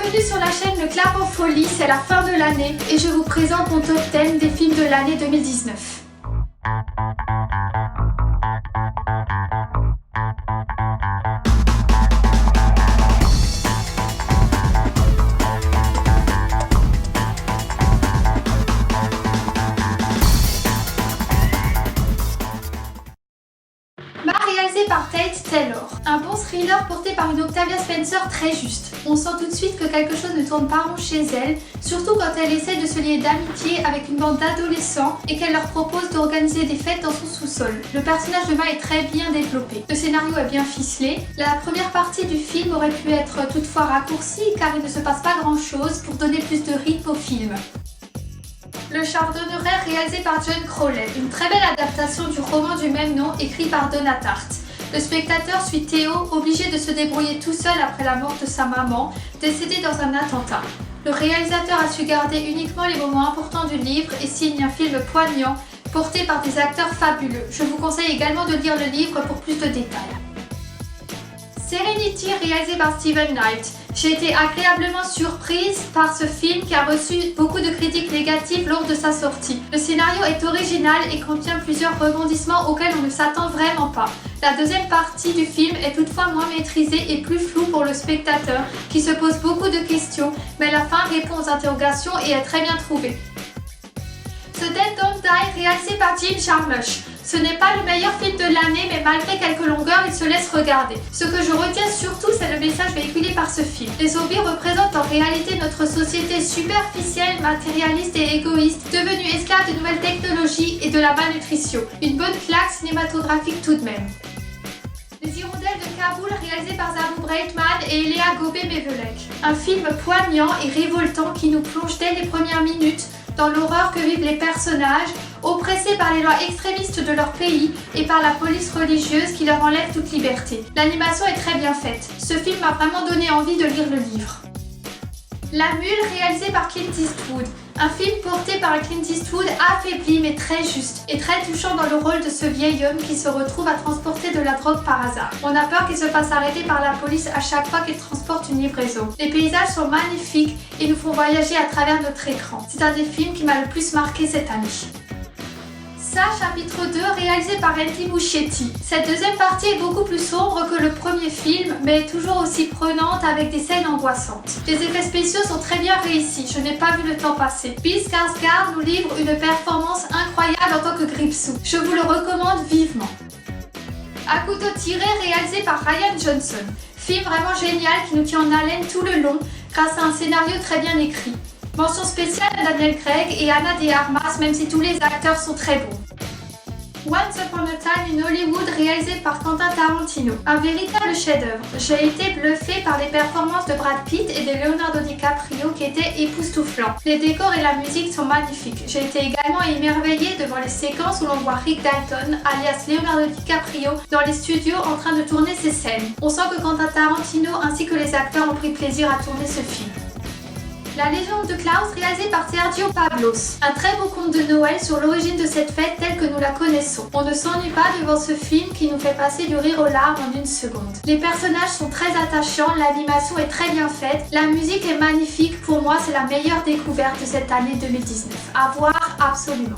Bienvenue sur la chaîne Le Clap en Folie, c'est la fin de l'année et je vous présente mon top 10 des films de l'année 2019. Réalisé par Tate Taylor. Un bon thriller porté par une Octavia Spencer très juste. On sent tout de suite que quelque chose ne tourne pas rond chez elle, surtout quand elle essaie de se lier d'amitié avec une bande d'adolescents et qu'elle leur propose d'organiser des fêtes dans son sous-sol. Le personnage de Ma est très bien développé. Le scénario est bien ficelé. La première partie du film aurait pu être toutefois raccourcie car il ne se passe pas grand chose pour donner plus de rythme au film. Le Chardonneret réalisé par John Crowley, une très belle adaptation du roman du même nom écrit par Donna Tartt. Le spectateur suit Théo, obligé de se débrouiller tout seul après la mort de sa maman, décédée dans un attentat. Le réalisateur a su garder uniquement les moments importants du livre et signe un film poignant, porté par des acteurs fabuleux. Je vous conseille également de lire le livre pour plus de détails. Serenity réalisé par Steven Knight. J'ai été agréablement surprise par ce film qui a reçu beaucoup de critiques négatives lors de sa sortie. Le scénario est original et contient plusieurs rebondissements auxquels on ne s'attend vraiment pas. La deuxième partie du film est toutefois moins maîtrisée et plus floue pour le spectateur qui se pose beaucoup de questions, mais la fin répond aux interrogations et est très bien trouvée. The Dead Don't Die réalisé par Jim Jarmusch. Ce n'est pas le meilleur film de l'année, mais malgré quelques longueurs, il se laisse regarder. Ce que je retiens surtout, c'est le message véhiculé par ce film. Les zombies représentent en réalité notre société superficielle, matérialiste et égoïste, devenue esclave de nouvelles technologies et de la malnutrition. Une bonne claque cinématographique tout de même. Les Hirondelles de Kaboul, réalisé par Zabou Breitman et Eléa Gobé-Mevelec. Un film poignant et révoltant qui nous plonge dès les premières minutes dans l'horreur que vivent les personnages, oppressés par les lois extrémistes de leur pays et par la police religieuse qui leur enlève toute liberté. L'animation est très bien faite. Ce film m'a vraiment donné envie de lire le livre. La Mule, réalisé par Clint Eastwood. Un film porté par Clint Eastwood affaibli mais très juste et très touchant dans le rôle de ce vieil homme qui se retrouve à transporter de la drogue par hasard. On a peur qu'il se fasse arrêter par la police à chaque fois qu'il transporte une livraison. Les paysages sont magnifiques et nous font voyager à travers notre écran. C'est un des films qui m'a le plus marqué cette année. Ça, chapitre 2, réalisé par Andy Muschietti. Cette deuxième partie est beaucoup plus sombre que le premier film, mais toujours aussi prenante avec des scènes angoissantes. Les effets spéciaux sont très bien réussis, je n'ai pas vu le temps passer. Bill Skarsgård nous livre une performance incroyable en tant que Gripsou. Je vous le recommande vivement. À couteau tiré, réalisé par Rian Johnson. Film vraiment génial qui nous tient en haleine tout le long grâce à un scénario très bien écrit. Mention spéciale à Daniel Craig et Ana de Armas, même si tous les acteurs sont très bons. Once Upon a Time in Hollywood, réalisé par Quentin Tarantino. Un véritable chef-d'œuvre. J'ai été bluffée par les performances de Brad Pitt et de Leonardo DiCaprio qui étaient époustouflants. Les décors et la musique sont magnifiques. J'ai été également émerveillée devant les séquences où l'on voit Rick Dalton, alias Leonardo DiCaprio, dans les studios en train de tourner ses scènes. On sent que Quentin Tarantino ainsi que les acteurs ont pris plaisir à tourner ce film. La légende de Klaus, réalisée par Sergio Pablos. Un très beau conte de Noël sur l'origine de cette fête telle que nous la connaissons. On ne s'ennuie pas devant ce film qui nous fait passer du rire aux larmes en une seconde. Les personnages sont très attachants, l'animation est très bien faite, la musique est magnifique. Pour moi, c'est la meilleure découverte de cette année 2019. À voir absolument.